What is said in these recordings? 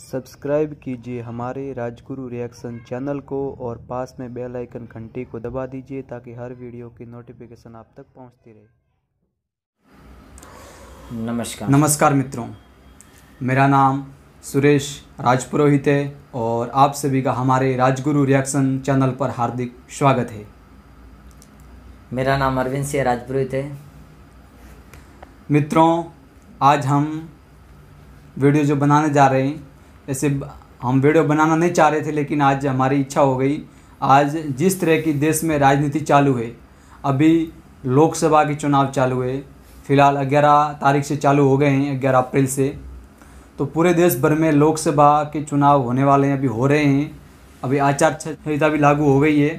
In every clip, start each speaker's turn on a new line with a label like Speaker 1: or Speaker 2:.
Speaker 1: Subscribe कीजिए हमारे Rajguru reaction channel को और पास में बेल आइकन घंटी को दबा दीजिए ताकि हर वीडियो की नोटिफिकेशन आप तक पहुंचती रहे।
Speaker 2: नमस्कार मित्रों, मेरा नाम सुरेश राजपुरोहित है और आप सभी का हमारे राजगुरु रिएक्शन चैनल पर हार्दिक स्वागत है।
Speaker 3: मेरा नाम अरविंद सिंह राजपुरोहित है।
Speaker 2: मित्रों, आज हम वीडियो जो बनाने जा रहे हैं, ऐसे हम वीडियो बनाना नहीं चाह रहे थे, लेकिन आज हमारी इच्छा हो गई। आज जिस तरह की देश में राजनीति चालू है, अभी लोकसभा की चुनाव चालू है, फ़िलहाल 11 तारीख से चालू हो गए हैं, 11 अप्रैल से। तो पूरे देश भर में लोकसभा के चुनाव होने वाले हैं, अभी हो रहे हैं। अभी आचार संहिता भी लागू हो गई है,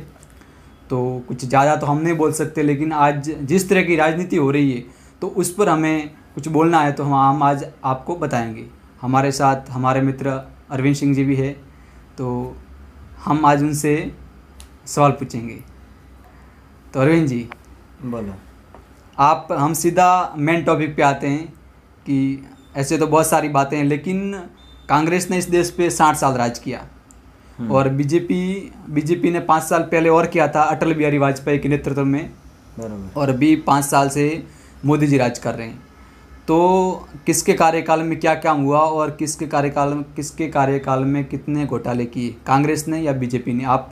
Speaker 2: तो कुछ ज़्यादा तो हम नहीं बोल सकते, लेकिन आज जिस तरह की राजनीति हो रही है तो उस पर हमें कुछ बोलना है, तो हम आज आपको बताएंगे। हमारे साथ हमारे मित्र अरविंद सिंह जी भी है, तो हम आज उनसे सवाल पूछेंगे। तो अरविंद जी
Speaker 3: बोलो।
Speaker 2: हम सीधा मेन टॉपिक पे आते हैं कि ऐसे तो बहुत सारी बातें हैं, लेकिन कांग्रेस ने इस देश पे 60 साल राज किया और बीजेपी ने 5 साल पहले और किया था अटल बिहारी वाजपेयी के नेतृत्व में, और अभी 5 साल से मोदी जी राज कर रहे हैं। तो किसके कार्यकाल में क्या क्या हुआ और किसके कार्यकाल में कितने घोटाले किए, कांग्रेस ने या बीजेपी ने? आप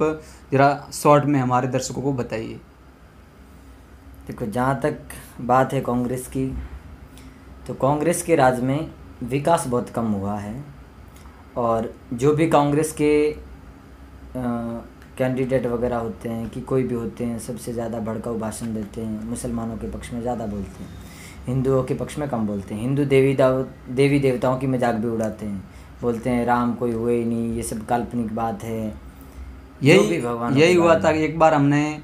Speaker 2: ज़रा शॉर्ट में हमारे दर्शकों को बताइए।
Speaker 3: देखो, जहाँ तक बात है कांग्रेस की, तो कांग्रेस के राज में विकास बहुत कम हुआ है और जो भी कांग्रेस के कैंडिडेट वगैरह होते हैं कि कोई भी होते हैं, सबसे ज़्यादा भड़काऊ भाषण देते हैं, मुसलमानों के पक्ष में ज़्यादा बोलते हैं, हिंदुओं के पक्ष में कम बोलते हैं। हिंदू देवी देवताओं की मजाक भी उड़ाते हैं, बोलते हैं राम कोई हुए ही नहीं, ये सब काल्पनिक बात है।
Speaker 2: यही हुआ था कि एक बार हमने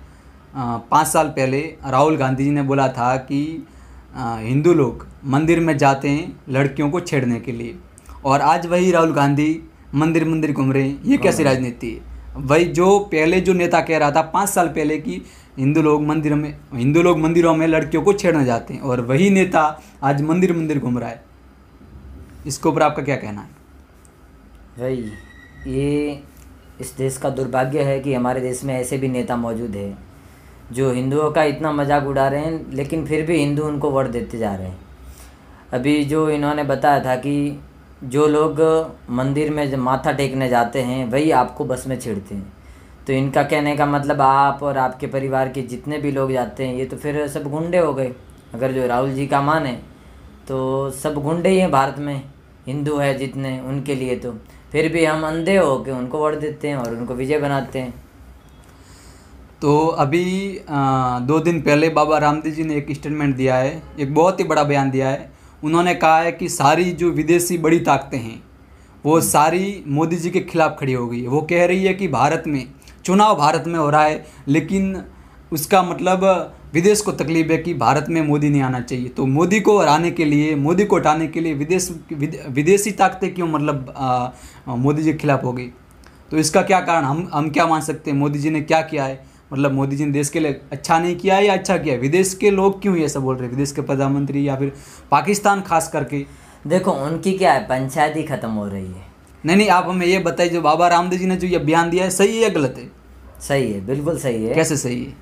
Speaker 2: 5 साल पहले राहुल गांधी जी ने बोला था कि हिंदू लोग मंदिर में जाते हैं लड़कियों को छेड़ने के लिए, और आज वही राहुल गांधी मंदिर घूम रहे हैं। ये कैसी राजनीति है? वही जो पहले जो नेता कह रहा था 5 साल पहले कि हिंदू लोग मंदिरों में लड़कियों को छेड़ने जाते हैं, और वही नेता आज मंदिर घूम रहा है। इसके ऊपर आपका क्या कहना है?
Speaker 3: भाई, ये इस देश का दुर्भाग्य है कि हमारे देश में ऐसे भी नेता मौजूद है जो हिंदुओं का इतना मजाक उड़ा रहे हैं, लेकिन फिर भी हिंदू उनको वोट देते जा रहे हैं। अभी जो इन्होंने बताया था कि जो लोग मंदिर में माथा टेकने जाते हैं वही आपको बस में छेड़ते हैं, तो इनका कहने का मतलब आप और आपके परिवार के जितने भी लोग जाते हैं ये तो फिर सब गुंडे हो गए। अगर जो राहुल जी का माने तो सब गुंडे ही हैं भारत में, हिंदू है जितने उनके लिए। तो फिर भी हम अंधे हो के उनको वोट देते हैं और उनको विजय बनाते हैं।
Speaker 2: तो अभी 2 दिन पहले बाबा रामदेव जी ने एक स्टेटमेंट दिया है, एक बहुत ही बड़ा बयान दिया है। उन्होंने कहा है कि सारी जो विदेशी बड़ी ताकतें हैं वो सारी मोदी जी के खिलाफ खड़ी हो गई है। वो कह रही है कि चुनाव भारत में हो रहा है, लेकिन उसका मतलब विदेश को तकलीफ है कि भारत में मोदी नहीं आना चाहिए। तो मोदी को हटाने के लिए विदेशी ताकतें क्यों मोदी जी के खिलाफ हो गई? तो इसका क्या कारण, हम क्या मान सकते हैं? मोदी जी ने क्या किया है? मोदी जी ने देश के लिए अच्छा नहीं किया है या अच्छा किया है? विदेश के लोग क्यों ये सब बोल रहे हैं, विदेश के प्रधानमंत्री या फिर पाकिस्तान खास करके?
Speaker 3: देखो, उनकी क्या है, पंचायत ही खत्म हो रही है।
Speaker 2: नहीं, आप हमें ये बताइए, जो बाबा रामदेव जी ने जो ये बयान दिया है, सही है या गलत है?
Speaker 3: सही है, बिल्कुल सही है।
Speaker 2: कैसे सही है?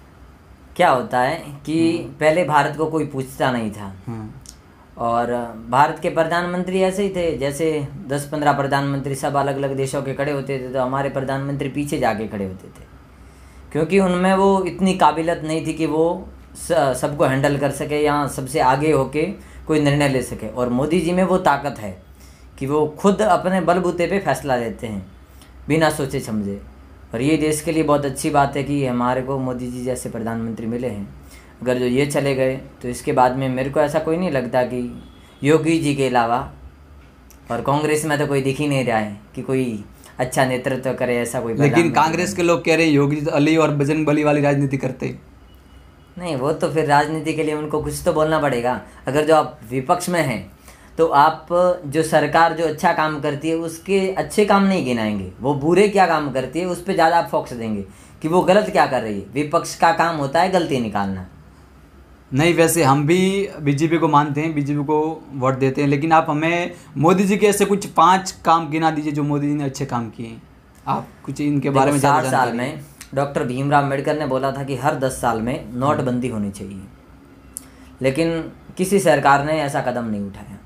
Speaker 3: क्या होता है कि पहले भारत को कोई पूछता नहीं था, और भारत के प्रधानमंत्री ऐसे ही थे, जैसे 10-15 प्रधानमंत्री सब अलग अलग देशों के खड़े होते थे, तो हमारे प्रधानमंत्री पीछे जाके खड़े होते थे, क्योंकि उनमें वो इतनी काबिलियत नहीं थी कि वो सबको हैंडल कर सके या सबसे आगे होके कोई निर्णय ले सके। और मोदी जी में वो ताकत है कि वो खुद अपने बलबूते पे फैसला लेते हैं बिना सोचे समझे, और ये देश के लिए बहुत अच्छी बात है कि हमारे को मोदी जी जैसे प्रधानमंत्री मिले हैं। अगर जो ये चले गए तो इसके बाद में मेरे को ऐसा कोई नहीं लगता कि योगी जी के अलावा, और कांग्रेस में तो कोई दिख ही नहीं रहा है कि कोई अच्छा नेतृत्व करे ऐसा कोई।
Speaker 2: लेकिन कांग्रेस के लोग कह रहे हैं योगी जी अली और बजरंग बली वाली राजनीति करते।
Speaker 3: नहीं, वो तो फिर राजनीति के लिए उनको कुछ तो बोलना पड़ेगा। अगर जो आप विपक्ष में हैं तो आप जो सरकार जो अच्छा काम करती है उसके अच्छे काम नहीं गिनाएंगे, वो बुरे क्या काम करती है उस पर ज़्यादा आप फोकस देंगे कि वो गलत क्या कर रही है। विपक्ष का काम होता है गलती निकालना।
Speaker 2: नहीं, वैसे हम भी बीजेपी को मानते हैं, बीजेपी को वोट देते हैं, लेकिन आप हमें मोदी जी के ऐसे कुछ 5 काम गिना दीजिए जो मोदी जी ने अच्छे काम किए हैं। आप कुछ इनके बारे में
Speaker 3: 60 साल में डॉक्टर भीमराव अम्बेडकर ने बोला था कि हर 10 साल में नोटबंदी होनी चाहिए, लेकिन किसी सरकार ने ऐसा कदम नहीं उठाया।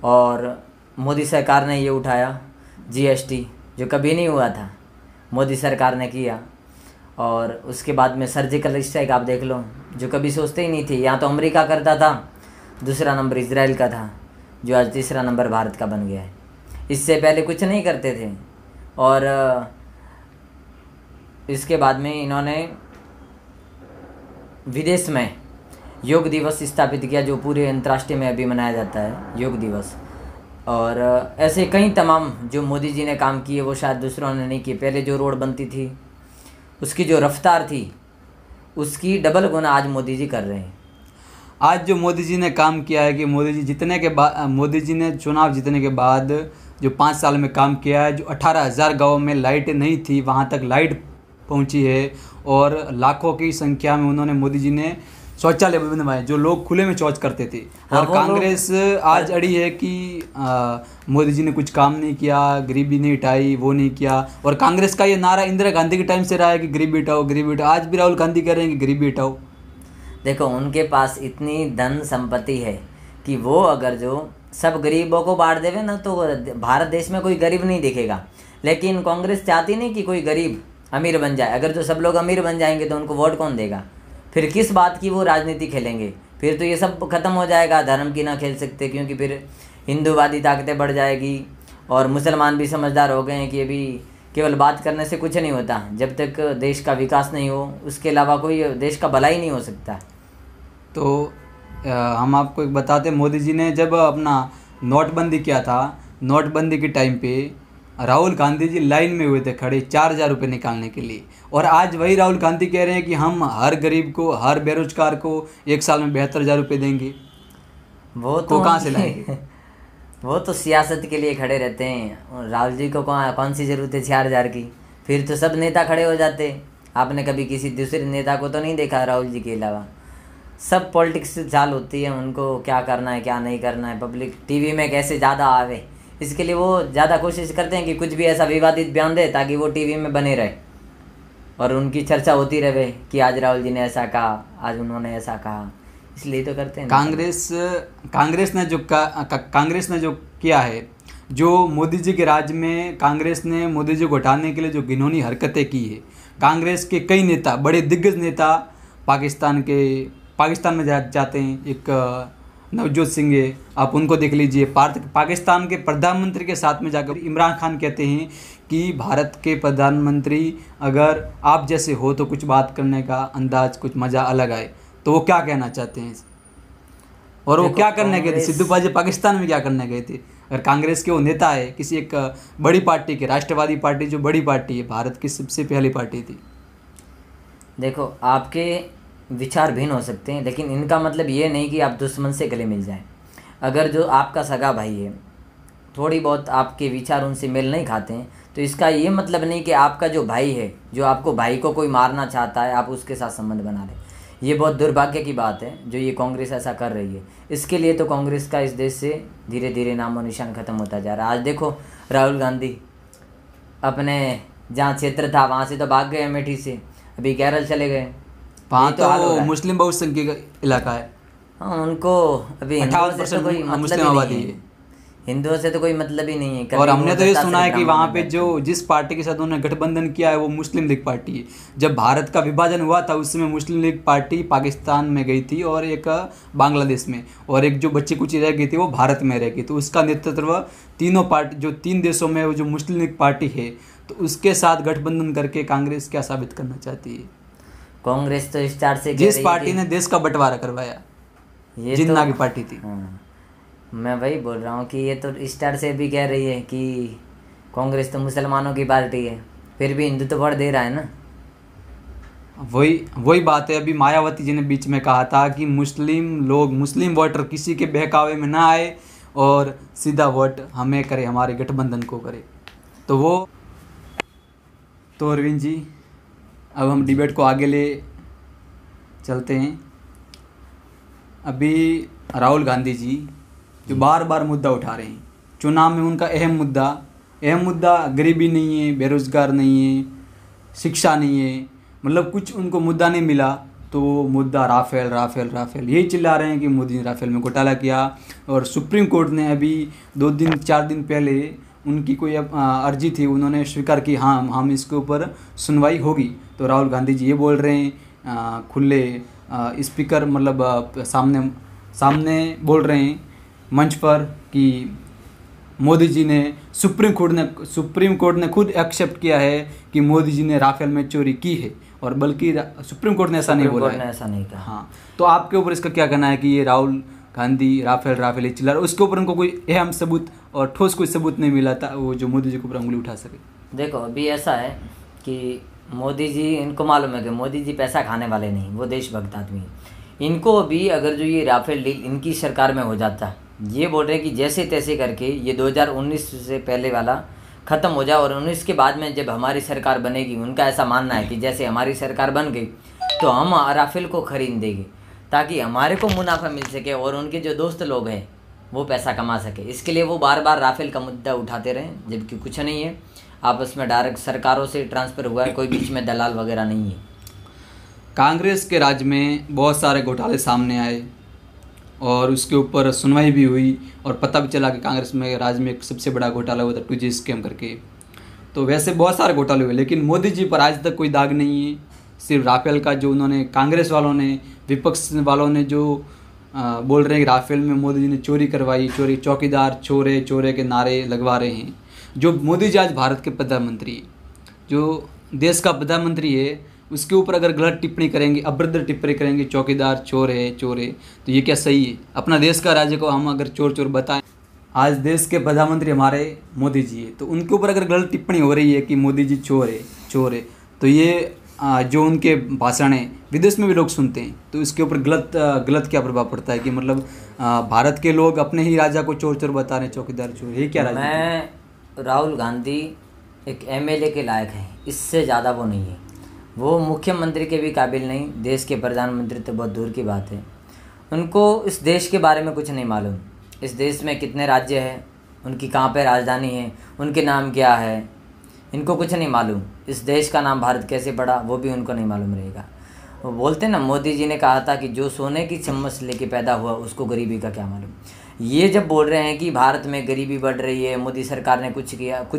Speaker 3: और मोदी सरकार ने ये उठाया जीएसटी, जो कभी नहीं हुआ था, मोदी सरकार ने किया। और उसके बाद में सर्जिकल स्ट्राइक आप देख लो, जो कभी सोचते ही नहीं थे। यहाँ तो अमेरिका करता था, दूसरा नंबर इजराइल का था, जो आज तीसरा नंबर भारत का बन गया है। इससे पहले कुछ नहीं करते थे। और इसके बाद में इन्होंने विदेश में योग दिवस स्थापित किया, जो पूरे अंतर्राष्ट्रीय में अभी मनाया जाता है योग दिवस। और ऐसे कई तमाम जो मोदी जी ने काम किए वो शायद दूसरों ने नहीं किए। पहले जो रोड बनती थी उसकी जो रफ्तार थी उसकी डबल गुना आज मोदी जी कर रहे हैं।
Speaker 2: आज जो मोदी जी ने काम किया है कि मोदी जी जीतने के बाद, मोदी जी ने चुनाव जीतने के बाद जो 5 साल में काम किया है, जो 18,000 गाँव में लाइट नहीं थी वहाँ तक लाइट पहुँची है। और लाखों की संख्या में उन्होंने, मोदी जी ने शौचालय बनवाए जो लोग खुले में शौच करते थे। और कांग्रेस आज अड़ी है कि मोदी जी ने कुछ काम नहीं किया, गरीबी नहीं हटाई, वो नहीं किया। और कांग्रेस का ये नारा इंदिरा गांधी के टाइम से रहा है कि गरीबी हटाओ, गरीबी हटाओ। आज भी राहुल गांधी कह रहे हैं कि गरीबी हटाओ।
Speaker 3: देखो, उनके पास इतनी धन संपत्ति है कि वो अगर जो सब गरीबों को बांट देवे ना तो भारत देश में कोई गरीब नहीं दिखेगा। लेकिन कांग्रेस चाहती नहीं कि कोई गरीब अमीर बन जाए। अगर जो सब लोग अमीर बन जाएंगे तो उनको वोट कौन देगा? फिर किस बात की वो राजनीति खेलेंगे? फिर तो ये सब खत्म हो जाएगा। धर्म की ना खेल सकते, क्योंकि फिर हिंदूवादी ताकतें बढ़ जाएगी। और मुसलमान भी समझदार हो गए हैं कि अभी केवल बात करने से कुछ नहीं होता। जब तक देश का विकास नहीं हो उसके अलावा कोई देश का भला ही नहीं हो सकता।
Speaker 2: तो हम आपको एक बताते हैं, मोदी जी ने जब अपना नोटबंदी किया था, नोटबंदी के टाइम पे राहुल गांधी जी लाइन में हुए थे खड़े 4,000 रुपये निकालने के लिए। और आज वही राहुल गांधी कह रहे हैं कि हम हर गरीब को, हर बेरोजगार को 1 साल में 72,000 रुपये देंगे।
Speaker 3: वो तो
Speaker 2: कहाँ से लाएंगे?
Speaker 3: वो तो सियासत के लिए खड़े रहते हैं। राहुल जी को कौन सी ज़रूरत है 4,000 की? फिर तो सब नेता खड़े हो जाते। आपने कभी किसी दूसरे नेता को तो नहीं देखा राहुल जी के अलावा? सब पॉलिटिक्स चाल होती है, उनको क्या करना है क्या नहीं करना है, पब्लिक टीवी में कैसे ज़्यादा आवे, इसके लिए वो ज़्यादा कोशिश करते हैं कि कुछ भी ऐसा विवादित बयान दे ताकि वो टीवी में बने रहे और उनकी चर्चा होती रहे कि आज राहुल जी ने ऐसा कहा, आज उन्होंने ऐसा कहा। इसलिए तो करते हैं।
Speaker 2: कांग्रेस ने जो किया है, जो मोदी जी के राज में कांग्रेस ने मोदी जी को हटाने के लिए जो घिनौनी हरकतें की है, कांग्रेस के कई नेता, बड़े दिग्गज नेता पाकिस्तान में जाते हैं। एक नवजोत सिंह है, आप उनको देख लीजिए। पाकिस्तान के प्रधानमंत्री के साथ में जाकर इमरान खान कहते हैं कि भारत के प्रधानमंत्री अगर आप जैसे हो तो कुछ बात करने का अंदाज, कुछ मज़ा अलग आए। तो वो क्या कहना चाहते हैं? और वो क्या करने गए थे? सिद्धू बाजी पाकिस्तान में क्या करने गए थे? अगर कांग्रेस के वो नेता है किसी एक बड़ी पार्टी के, राष्ट्रवादी पार्टी जो बड़ी पार्टी है, भारत की सबसे पहली पार्टी थी।
Speaker 3: देखो, आपके विचार भिन्न हो सकते हैं, लेकिन इनका मतलब ये नहीं कि आप दुश्मन से गले मिल जाएं। अगर जो आपका सगा भाई है, थोड़ी बहुत आपके विचार उनसे मेल नहीं खाते हैं, तो इसका ये मतलब नहीं कि आपका जो भाई है, जो आपको भाई को कोई मारना चाहता है, आप उसके साथ संबंध बना लें। ये बहुत दुर्भाग्य की बात है जो ये कांग्रेस ऐसा कर रही है। इसके लिए तो कांग्रेस का इस देश से धीरे धीरे नामो निशान खत्म होता जा रहा है। आज देखो, राहुल गांधी अपने जहाँ क्षेत्र था वहाँ से तो भाग गए, अमेठी से, अभी केरल चले गए।
Speaker 2: वहाँ तो मुस्लिम बहुसंख्यक इलाका है।
Speaker 3: हाँ, उनको अभी हिंदुओं से तो कोई मतलब ही नहीं है। हिंदुओं से तो कोई मतलब ही नहीं है।
Speaker 2: और हमने तो ये सुना है कि वहाँ पे जो जिस पार्टी के साथ उन्होंने गठबंधन किया है वो मुस्लिम लीग पार्टी है। जब भारत का विभाजन हुआ था उस समय मुस्लिम लीग पार्टी पाकिस्तान में गई थी और एक बांग्लादेश में, और एक जो बच्ची कुची रह गई थी वो भारत में रह गई। तो उसका नेतृत्व तीनों पार्टी, जो 3 देशों में वो जो मुस्लिम लीग पार्टी है, तो उसके साथ गठबंधन करके कांग्रेस क्या साबित करना चाहती है?
Speaker 3: कांग्रेस तो स्टार से
Speaker 2: जिस पार्टी ने देश का बंटवारा करवाया, ये जिन्ना की पार्टी थी।
Speaker 3: मैं वही बोल रहा हूँ कि ये तो स्टार से भी कह रही है कि कांग्रेस तो मुसलमानों की पार्टी है, फिर भी हिंदू तो वोट दे रहा है ना।
Speaker 2: वही बात है। अभी मायावती जी ने बीच में कहा था कि मुस्लिम वोटर किसी के बहकावे में ना आए और सीधा वोट हमें करे, हमारे गठबंधन को करे। तो अरविंद जी, अब हम डिबेट को आगे ले चलते हैं। अभी राहुल गांधी जी जो बार बार मुद्दा उठा रहे हैं, चुनाव में उनका अहम मुद्दा गरीबी नहीं है, बेरोजगार नहीं है, शिक्षा नहीं है, मतलब कुछ उनको मुद्दा नहीं मिला तो मुद्दा राफेल राफेल राफेल यही चिल्ला रहे हैं कि मोदी ने राफेल में घोटाला किया। और सुप्रीम कोर्ट ने अभी 2-4 दिन पहले उनकी कोई अर्जी थी, उन्होंने स्वीकार की हाँ हम इसके ऊपर सुनवाई होगी। तो राहुल गांधी जी ये बोल रहे हैं खुले स्पीकर मतलब सामने बोल रहे हैं मंच पर कि मोदी जी ने सुप्रीम कोर्ट ने खुद एक्सेप्ट किया है कि मोदी जी ने राफेल में चोरी की है, और बल्कि सुप्रीम कोर्ट ने ऐसा नहीं बोला है।
Speaker 3: ऐसा नहीं कहा।
Speaker 2: हाँ, तो आपके ऊपर इसका क्या कहना है कि ये राहुल गांधी राफेल चिल्ला रहे, उसके ऊपर उनको कोई अहम सबूत और ठोस कोई सबूत नहीं मिला था वो जो मोदी जी के ऊपर उंगली उठा सके?
Speaker 3: देखो अभी ऐसा है कि मोदी जी, इनको मालूम है कि मोदी जी पैसा खाने वाले नहीं, वो देशभक्त आदमी है। इनको अभी अगर जो ये राफेल डील इनकी सरकार में हो जाता, ये बोल रहे हैं कि जैसे तैसे करके ये 2019 से पहले वाला ख़त्म हो जाए और 19 के बाद में जब हमारी सरकार बनेगी, उनका ऐसा मानना है कि जैसे हमारी सरकार बन गई तो हम राफेल को खरीद देंगे ताकि हमारे को मुनाफा मिल सके और उनके जो दोस्त लोग हैं वो पैसा कमा सके। इसके लिए वो बार बार राफेल का मुद्दा उठाते रहे, जबकि कुछ नहीं है, आपस में डायरेक्ट सरकारों से ट्रांसफ़र हुआ है, कोई बीच में दलाल वगैरह नहीं है।
Speaker 2: कांग्रेस के राज में बहुत सारे घोटाले सामने आए और उसके ऊपर सुनवाई भी हुई और पता भी चला कि कांग्रेस में राज में एक सबसे बड़ा घोटाला हुआ था 2G स्कैम करके। तो वैसे बहुत सारे घोटाले हुए, लेकिन मोदी जी पर आज तक कोई दाग नहीं है। सिर्फ राफेल का जो उन्होंने कांग्रेस वालों ने, विपक्ष वालों ने जो बोल रहे हैं कि राफेल में मोदी जी ने चोरी करवाई, चोरी चौकीदार चोरे के नारे लगवा रहे हैं। जो मोदी जी आज भारत के प्रधानमंत्री है, जो देश का प्रधानमंत्री है, उसके ऊपर अगर गलत टिप्पणी करेंगे, अभद्र टिप्पणी करेंगे, चौकीदार चोर है, तो ये क्या सही है? अपना देश का राज्य को हम अगर चोर बताएं, आज देश के प्रधानमंत्री हमारे मोदी जी है, तो उनके ऊपर अगर गलत टिप्पणी हो रही है कि मोदी जी चोर है, तो ये जो उनके भाषण है विदेश में भी लोग सुनते हैं, तो इसके ऊपर गलत क्या प्रभाव पड़ता है कि मतलब भारत के लोग अपने ही राजा को चोर बता रहे हैं, चौकीदार चोर, ये क्या राजनीति?
Speaker 3: मैं राहुल गांधी एक MLA के लायक है, इससे ज़्यादा वो नहीं है। वो मुख्यमंत्री के भी काबिल नहीं, देश के प्रधानमंत्री तो बहुत दूर की बात है। उनको इस देश के बारे में कुछ नहीं मालूम। इस देश में कितने राज्य हैं, उनकी कहाँ पे राजधानी है, उनके नाम क्या है, इनको कुछ नहीं मालूम। इस देश का नाम भारत कैसे पड़ा वो भी उनको नहीं मालूम रहेगा। वो बोलते ना, मोदी जी ने कहा था कि जो सोने की चम्मच लेके पैदा हुआ उसको गरीबी का क्या मालूम। ये जब बोल रहे हैं कि भारत में गरीबी बढ़ रही है, मोदी सरकार ने कुछ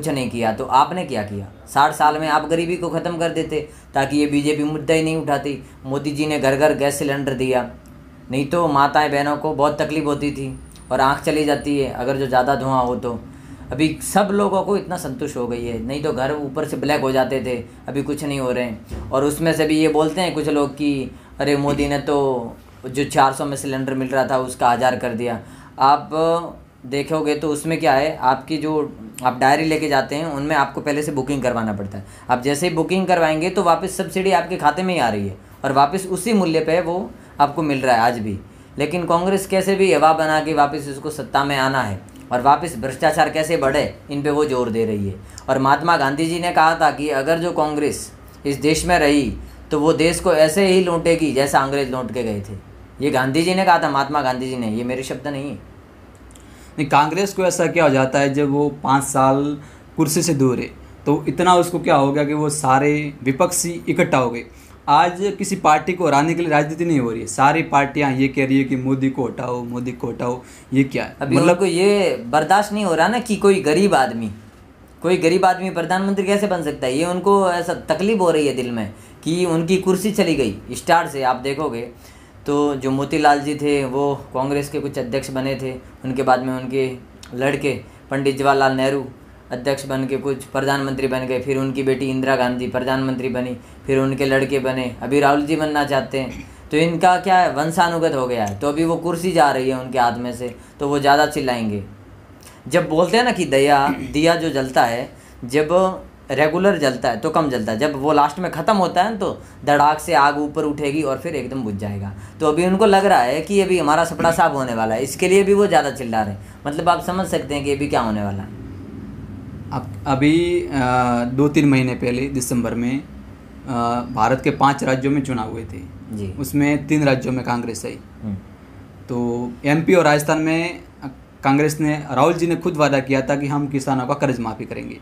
Speaker 3: नहीं किया, तो आपने क्या किया? 60 साल में आप गरीबी को ख़त्म कर देते ताकि ये बीजेपी मुद्दा ही नहीं उठाती। मोदी जी ने घर घर गैस सिलेंडर दिया, नहीं तो माताएं बहनों को बहुत तकलीफ होती थी और आँख चली जाती है अगर जो ज़्यादा धुआं हो तो। अभी सब लोगों को इतना संतुष्ट हो गई है, नहीं तो घर ऊपर से ब्लैक हो जाते थे, अभी कुछ नहीं हो रहे हैं। और उसमें से भी ये बोलते हैं कुछ लोग कि अरे मोदी ने तो जो 400 में सिलेंडर मिल रहा था उसका 1000 कर दिया। आप देखोगे तो उसमें क्या है, आपकी जो आप डायरी लेके जाते हैं उनमें आपको पहले से बुकिंग करवाना पड़ता है। आप जैसे ही बुकिंग करवाएंगे तो वापस सब्सिडी आपके खाते में ही आ रही है और वापस उसी मूल्य पे वो आपको मिल रहा है आज भी। लेकिन कांग्रेस कैसे भी हवा बना के वापस इसको सत्ता में आना है और वापस भ्रष्टाचार कैसे बढ़े, इन पे वो जोर दे रही है। और महात्मा गांधी जी ने कहा था कि अगर जो कांग्रेस इस देश में रही तो वो देश को ऐसे ही लूटेगी जैसा अंग्रेज लौट के गए थे। ये गांधी जी ने कहा था, महात्मा गांधी जी ने, ये मेरे शब्द नहीं है।
Speaker 2: नहीं, कांग्रेस को ऐसा क्या हो जाता है जब वो 5 साल कुर्सी से दूर है तो इतना उसको क्या हो गया कि वो सारे विपक्षी इकट्ठा हो गए। आज किसी पार्टी को हराने के लिए राजनीति नहीं हो रही है, सारी पार्टियां ये कह रही है कि मोदी को हटाओ। ये क्या है?
Speaker 3: अभी मतलब को ये बर्दाश्त नहीं हो रहा ना कि कोई गरीब आदमी प्रधानमंत्री कैसे बन सकता है। ये उनको ऐसा तकलीफ हो रही है दिल में कि उनकी कुर्सी चली गई। स्टार्ट से आप देखोगे तो जो मोतीलाल जी थे वो कांग्रेस के कुछ अध्यक्ष बने थे, उनके बाद में उनके लड़के पंडित जवाहरलाल नेहरू अध्यक्ष बन के कुछ प्रधानमंत्री बन गए, फिर उनकी बेटी इंदिरा गांधी प्रधानमंत्री बनी, फिर उनके लड़के बने, अभी राहुल जी बनना चाहते हैं। तो इनका क्या है, वंशानुगत हो गया है। तो अभी वो कुर्सी जा रही है उनके हाथ में से, तो वो ज़्यादा चिल्लाएंगे। जब बोलते हैं ना कि दिया जो जलता है, जब रेगुलर जलता है तो कम जलता है, जब वो लास्ट में ख़त्म होता है तो धड़ाक से आग ऊपर उठेगी और फिर एकदम बुझ जाएगा। तो अभी उनको लग रहा है कि अभी हमारा सपना साफ होने वाला है, इसके लिए भी वो ज़्यादा चिल्ला रहे हैं। मतलब आप समझ सकते हैं कि अभी क्या होने वाला है।
Speaker 2: अभी 2-3 महीने पहले दिसंबर में भारत के 5 राज्यों में चुनाव हुए थे जी। उसमें 3 राज्यों में कांग्रेस आई। तो एमपी और राजस्थान में कांग्रेस ने, राहुल जी ने खुद वादा किया था कि हम किसानों का कर्ज माफ़ी करेंगे,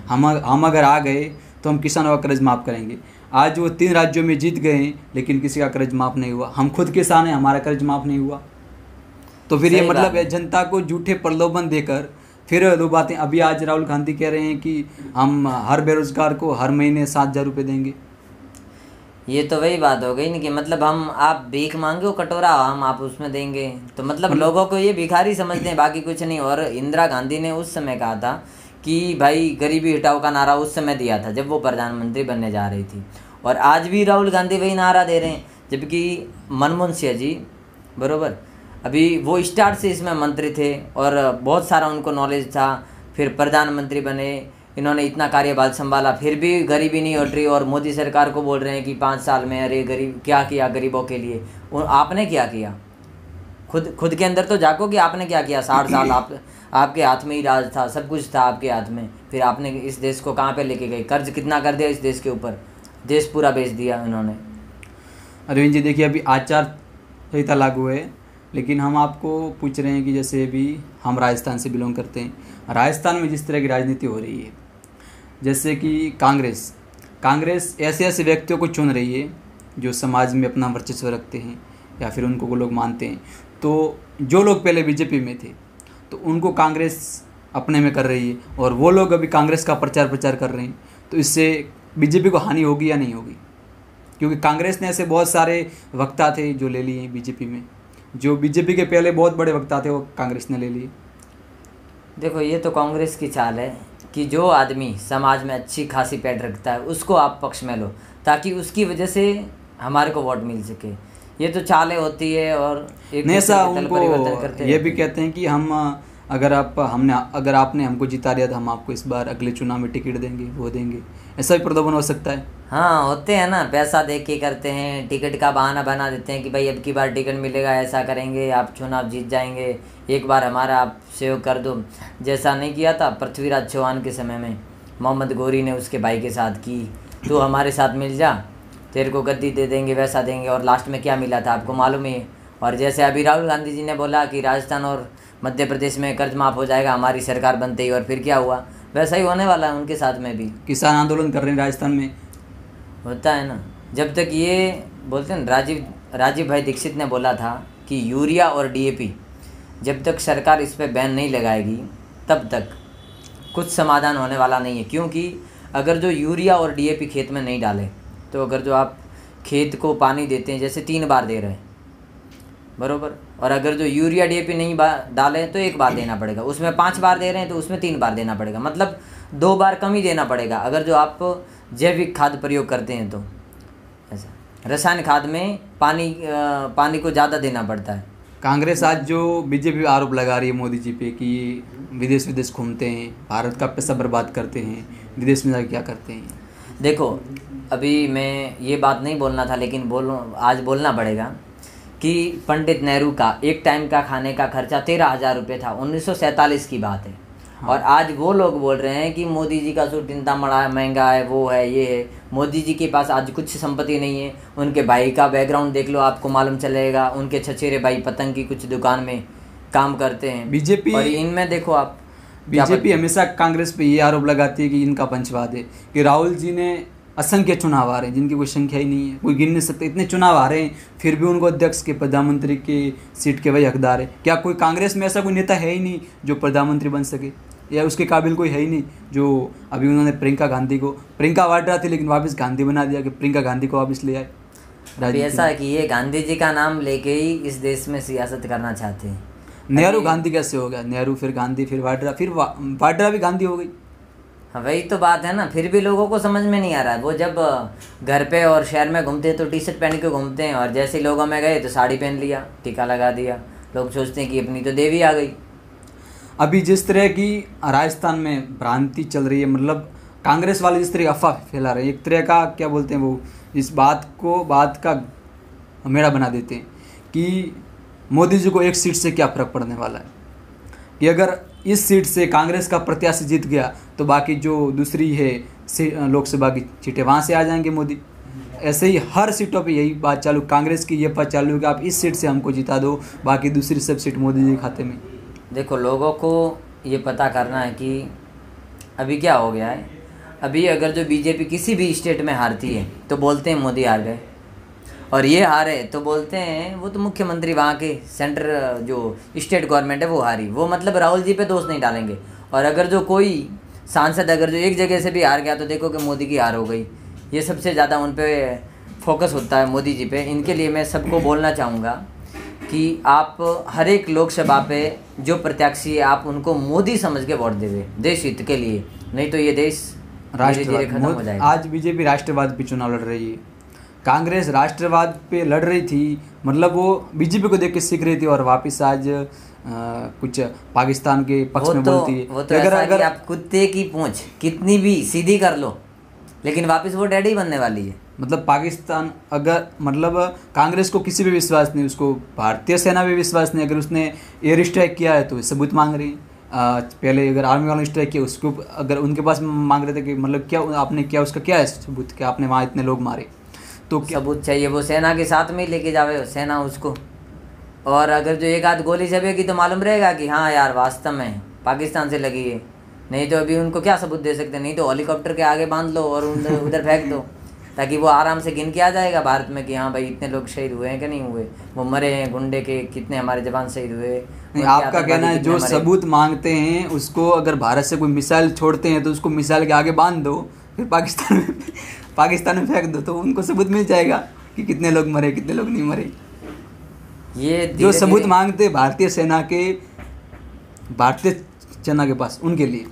Speaker 2: हम अगर आ गए तो हम किसानों का कर्ज माफ़ करेंगे। आज वो 3 राज्यों में जीत गए हैं लेकिन किसी का कर्ज माफ़ नहीं हुआ। हम खुद किसान हैं, हमारा कर्ज माफ़ नहीं हुआ। तो फिर ये मतलब है जनता को झूठे प्रलोभन देकर फिर दो बातें। अभी आज राहुल गांधी कह रहे हैं कि हम हर बेरोजगार को हर महीने 7,000 रुपये देंगे।
Speaker 3: ये तो वही बात हो गई ना कि मतलब आप भीख मांगे हो कटोरा, हम आप उसमें देंगे। तो मतलब लोगों को ये भिखारी समझते हैं, बाकी कुछ नहीं। और इंदिरा गांधी ने उस समय कहा था कि भाई गरीबी हटाओ का नारा उस समय दिया था जब वो प्रधानमंत्री बनने जा रही थी। और आज भी राहुल गांधी वही नारा दे रहे हैं, जबकि मनमोहन सिंह जी बरोबर अभी वो स्टार्ट से इसमें मंत्री थे और बहुत सारा उनको नॉलेज था, फिर प्रधानमंत्री बने, इन्होंने इतना कार्यभार संभाला, फिर भी गरीबी नहीं हट रही। और मोदी सरकार को बोल रहे हैं कि 5 साल में अरे गरीब क्या किया गरीबों के लिए। और आपने क्या किया? खुद के अंदर तो झांको कि आपने क्या किया। 60 साल आपके हाथ में ही राज था, सब कुछ था आपके हाथ में। फिर आपने इस देश को कहाँ पे लेके गए? कर्ज कितना कर दिया इस देश के ऊपर, देश पूरा बेच दिया इन्होंने।
Speaker 2: अरविंद जी देखिए, अभी आचार संहिता लागू है, लेकिन हम आपको पूछ रहे हैं कि जैसे अभी हम राजस्थान से बिलोंग करते हैं, राजस्थान में जिस तरह की राजनीति हो रही है, जैसे कि कांग्रेस ऐसे ऐसे व्यक्तियों को चुन रही है जो समाज में अपना वर्चस्व रखते हैं या फिर उनको वो लोग मानते हैं। तो जो लोग पहले बीजेपी में थे तो उनको कांग्रेस अपने में कर रही है और वो लोग अभी कांग्रेस का प्रचार कर रहे हैं। तो इससे बीजेपी को हानि होगी या नहीं होगी? क्योंकि कांग्रेस ने ऐसे बहुत सारे वक्ता थे जो ले लिए बीजेपी में, जो बीजेपी के पहले बहुत बड़े वक्ता थे वो कांग्रेस ने ले लिए।
Speaker 3: देखो ये तो कांग्रेस की चाल है कि जो आदमी समाज में अच्छी खासी पैठ रखता है उसको आप पक्ष में लो ताकि उसकी वजह से हमारे को वोट मिल सके। ये तो चालें होती है और एक
Speaker 2: ऐसा उनको ये भी कहते हैं कि हम अगर आपने हमको जिता दिया तो हम आपको इस बार अगले चुनाव में टिकट देंगे, वो देंगे। ऐसा भी प्रलोभन हो सकता है।
Speaker 3: हाँ होते हैं ना, पैसा दे के करते हैं, टिकट का बहाना बना देते हैं कि भाई अब की बार टिकट मिलेगा, ऐसा करेंगे, आप चुनाव जीत जाएंगे, एक बार हमारा आप सहयोग कर दो। जैसा नहीं किया था पृथ्वीराज चौहान के समय में, मोहम्मद गौरी ने उसके भाई के साथ की, तो हमारे साथ मिल जा, तेरे को गद्दी दे देंगे, वैसा देंगे। और लास्ट में क्या मिला था आपको मालूम ही है। और जैसे अभी राहुल गांधी जी ने बोला कि राजस्थान और मध्य प्रदेश में कर्ज माफ़ हो जाएगा हमारी सरकार बनते ही, और फिर क्या हुआ? वैसा ही होने वाला है उनके साथ में भी।
Speaker 2: किसान आंदोलन कर रहे हैं राजस्थान में।
Speaker 3: होता है ना, जब तक ये बोलते हैं राजीव भाई दीक्षित ने बोला था कि यूरिया और डीएपी जब तक सरकार इस पर बैन नहीं लगाएगी तब तक कुछ समाधान होने वाला नहीं है। क्योंकि अगर जो यूरिया और डीएपी खेत में नहीं डाले तो अगर जो आप खेत को पानी देते हैं जैसे 3 बार दे रहे हैं बरोबर, और अगर जो यूरिया डीएपी नहीं डाले तो 1 बार देना पड़ेगा, उसमें 5 बार दे रहे हैं तो उसमें 3 बार देना पड़ेगा, मतलब 2 बार कम ही देना पड़ेगा अगर जो आप जैविक खाद प्रयोग करते हैं तो। ऐसा रसायन खाद में पानी को ज़्यादा देना पड़ता है।
Speaker 2: कांग्रेस आज जो बीजेपी आरोप लगा रही है मोदी जी पे कि विदेश घूमते हैं, भारत का पैसा बर्बाद करते हैं, विदेश में जाकर क्या करते हैं।
Speaker 3: देखो अभी मैं ये बात नहीं बोलना था लेकिन आज बोलना पड़ेगा कि पंडित नेहरू का एक टाइम का खाने का खर्चा 13,000 रुपये था, 1947 की बात है। हाँ। और आज वो लोग बोल रहे हैं कि मोदी जी का सूट इतना महंगा है, वो है, ये है। मोदी जी के पास आज कुछ संपत्ति नहीं है। उनके भाई का बैकग्राउंड देख लो, आपको मालूम चलेगा। उनके चचेरे भाई पतंग की कुछ दुकान में काम करते हैं।
Speaker 2: बीजेपी
Speaker 3: और इनमें देखो आप,
Speaker 2: बीजेपी हमेशा कांग्रेस पे ये आरोप लगाती है कि इनका पंचवाद है, कि राहुल जी ने असंख्य चुनाव आ रहे हैं जिनकी कोई संख्या ही नहीं है, कोई गिन नहीं सकते, इतने चुनाव आ रहे हैं फिर भी उनको अध्यक्ष के प्रधानमंत्री के सीट के वही हकदार है। क्या कोई कांग्रेस में ऐसा कोई नेता है ही नहीं जो प्रधानमंत्री बन सके, या उसके काबिल कोई है ही नहीं? जो अभी उन्होंने प्रियंका वाड्रा थी लेकिन वापस गांधी बना दिया कि प्रियंका गांधी को वापस ले आए।
Speaker 3: अभी ऐसा है कि ये गांधी जी का नाम लेके ही इस देश में सियासत करना चाहते हैं।
Speaker 2: नेहरू गांधी कैसे हो गया? नेहरू फिर गांधी फिर वाड्रा, फिर वाड्रा भी गांधी हो गई।
Speaker 3: हाँ वही तो बात है ना, फिर भी लोगों को समझ में नहीं आ रहा है। वो जब घर पे और शहर में घूमते हैं तो टी शर्ट पहन के घूमते हैं, और जैसे लोगों में गए तो साड़ी पहन लिया, टीका लगा दिया। लोग सोचते हैं कि अपनी तो देवी आ गई।
Speaker 2: अभी जिस तरह की राजस्थान में भ्रांति चल रही है, मतलब कांग्रेस वाले जिस तरह की अफवाह फैला रहे हैं, एक तरह का क्या बोलते हैं वो, इस बात का मेड़ा बना देते हैं कि मोदी जी को एक सीट से क्या फ़र्क पड़ने वाला है, कि अगर इस सीट से कांग्रेस का प्रत्याशी जीत गया तो बाकी जो दूसरी है लोकसभा की सीटें वहाँ से आ जाएंगे मोदी। ऐसे ही हर सीटों पे यही बात चालू, कांग्रेस की ये बात चालू है कि आप इस सीट से हमको जिता दो, बाकी दूसरी सब सीट मोदी जी के खाते में।
Speaker 3: देखो, लोगों को ये पता करना है कि अभी क्या हो गया है। अभी अगर जो बीजेपी किसी भी स्टेट में हारती है तो बोलते हैं मोदी हार गए, और ये हारे तो बोलते हैं वो तो मुख्यमंत्री वहाँ के सेंटर जो स्टेट गवर्नमेंट है वो हारी। वो मतलब राहुल जी पे दोष नहीं डालेंगे। और अगर जो कोई सांसद अगर जो एक जगह से भी हार गया तो देखो कि मोदी की हार हो गई। ये सबसे ज़्यादा उन पे फोकस होता है, मोदी जी पे। इनके लिए मैं सबको बोलना चाहूँगा कि आप हर एक लोकसभा पे जो प्रत्याशी है आप उनको मोदी समझ के वोट देवे, देश हित के लिए, नहीं तो ये देश धीरे धीरे खत्म हो जाएगा।
Speaker 2: आज बीजेपी राष्ट्रवाद पे चुनाव लड़ रही है, कांग्रेस राष्ट्रवाद पे लड़ रही थी, मतलब वो बीजेपी को देख के सीख रही थी और वापस आज कुछ पाकिस्तान के पक्ष में बोलती है।
Speaker 3: वो तो अगर आप कुत्ते की पूंछ कितनी भी सीधी कर लो लेकिन वापस वो डैडी बनने वाली है।
Speaker 2: मतलब पाकिस्तान अगर मतलब कांग्रेस को किसी भी विश्वास नहीं, उसको भारतीय सेना भी विश्वास नहीं। अगर उसने एयर स्ट्राइक किया है तो सबूत मांग रही। पहले अगर आर्मी वालों ने स्ट्राइक किया उसको अगर उनके पास मांग रहे थे कि मतलब क्या आपने किया, उसका क्या है सबूत कि आपने वहाँ इतने लोग मारे, तो
Speaker 3: सबूत चाहिए। वो सेना के साथ में ही लेके जावे सेना उसको, और अगर जो एक आध गोली चलेगी तो मालूम रहेगा कि हाँ यार वास्तव में पाकिस्तान से लगी है। नहीं तो अभी उनको क्या सबूत दे सकते, नहीं तो हेलीकॉप्टर के आगे बांध लो और उधर फेंक दो, ताकि वो आराम से गिन के आ जाएगा भारत में कि हाँ भाई इतने लोग शहीद हुए हैं कि नहीं हुए, वो मरे हैं गुंडे के, कितने हमारे जवान शहीद हुए।
Speaker 2: आपका कहना है जो सबूत मांगते हैं उसको अगर भारत से कोई मिसाइल छोड़ते हैं तो उसको मिसाइल के आगे बांध दो, फिर पाकिस्तान में फेंक दो, तो उनको सबूत मिल जाएगा कि कितने लोग मरे कितने लोग नहीं मरे।
Speaker 3: ये
Speaker 2: जो सबूत मांगते भारतीय सेना के पास, उनके लिए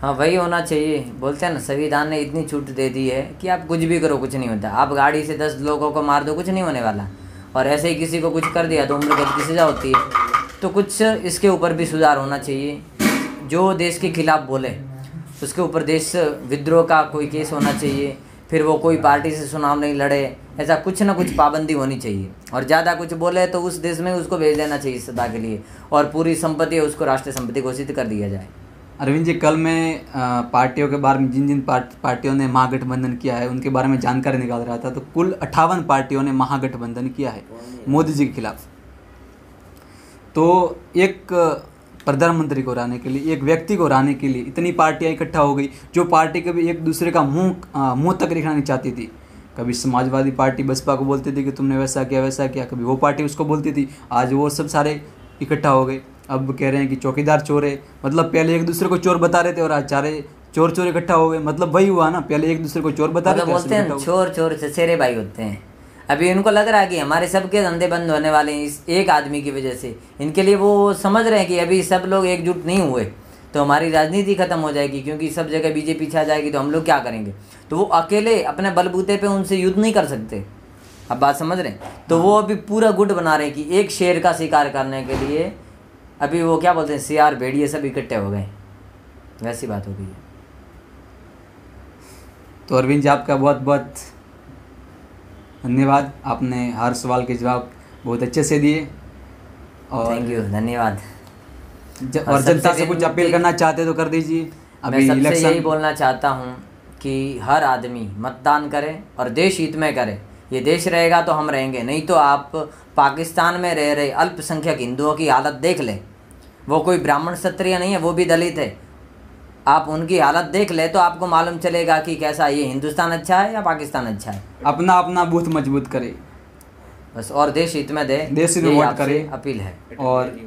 Speaker 3: हाँ वही होना चाहिए। बोलते हैं ना संविधान ने इतनी छूट दे दी है कि आप कुछ भी करो कुछ नहीं होता। आप गाड़ी से 10 लोगों को मार दो कुछ नहीं होने वाला, और ऐसे ही किसी को कुछ कर दिया तो उम्र कैद की सजा होती है। तो कुछ इसके ऊपर भी सुधार होना चाहिए। जो देश के खिलाफ बोले उसके ऊपर देश विद्रोह का कोई केस होना चाहिए, फिर वो कोई पार्टी से चुनाव नहीं लड़े, ऐसा कुछ ना कुछ पाबंदी होनी चाहिए। और ज़्यादा कुछ बोले तो उस देश में उसको भेज देना चाहिए सदा के लिए, और पूरी संपत्ति है उसको राष्ट्रीय संपत्ति घोषित कर दिया जाए।
Speaker 2: अरविंद जी, कल मैं पार्टियों के बारे में जिन पार्टियों ने महागठबंधन किया है उनके बारे में जानकारी निकाल रहा था, तो कुल 58 पार्टियों ने महागठबंधन किया है मोदी जी के खिलाफ। तो एक प्रधानमंत्री को हराने के लिए, एक व्यक्ति को हराने के लिए इतनी पार्टियां इकट्ठा हो गई, जो पार्टी कभी एक दूसरे का मुंह तक दिखाना नहीं चाहती थी। कभी समाजवादी पार्टी बसपा को बोलती थी कि तुमने वैसा किया, कभी वो पार्टी उसको बोलती थी। आज वो सब सारे इकट्ठा हो गए, अब कह रहे हैं कि चौकीदार चोर है। मतलब पहले एक दूसरे को चोर बता रहे थे और आज सारे चोर इकट्ठा हो गए। मतलब वही हुआ ना, पहले एक दूसरे को चोर बता रहे थे,
Speaker 3: बोलते हैं चोर चचेरे भाई होते हैं। अभी उनको लग रहा है कि हमारे सबके धंधे बंद होने वाले हैं इस एक आदमी की वजह से। इनके लिए वो समझ रहे हैं कि अभी सब लोग एकजुट नहीं हुए तो हमारी राजनीति खत्म हो जाएगी, क्योंकि सब जगह बीजेपी छा जाएगी तो हम लोग क्या करेंगे। तो वो अकेले अपने बलबूते पे उनसे युद्ध नहीं कर सकते। अब बात समझ रहे हैं? तो वो अभी पूरा गुट बना रहे हैं कि एक शेर का शिकार करने के लिए अभी वो क्या बोलते हैं, सियार भेड़िए सब इकट्ठे हो गए, वैसी बात हो गई है।
Speaker 2: तो अरविंद जी, आपका बहुत बहुत धन्यवाद। आपने हर सवाल के जवाब बहुत अच्छे से दिए। और
Speaker 3: थैंक यू, धन्यवाद।
Speaker 2: और जनता से कुछ अपील करना चाहते तो कर दीजिए।
Speaker 3: मैं सबसे यही बोलना चाहता हूँ कि हर आदमी मतदान करे और देश हित में करे। ये देश रहेगा तो हम रहेंगे, नहीं तो आप पाकिस्तान में रह रहे अल्पसंख्यक हिंदुओं की हालत देख लें। वो कोई ब्राह्मण क्षत्रिय नहीं है, वो भी दलित है। आप उनकी हालत देख ले तो आपको मालूम चलेगा कि कैसा ये हिंदुस्तान अच्छा है या पाकिस्तान अच्छा है।
Speaker 2: अपना अपना बूथ मजबूत करे
Speaker 3: बस, और देश हित में दे,
Speaker 2: देश हित में वोट करे।
Speaker 3: अपील है।
Speaker 2: और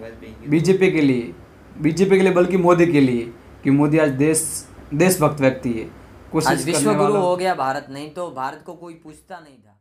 Speaker 2: बीजेपी के लिए बल्कि मोदी के लिए, कि मोदी आज देशभक्त व्यक्ति है।
Speaker 3: आज विश्व गुरु हो गया भारत, नहीं तो भारत को कोई पूछता नहीं था।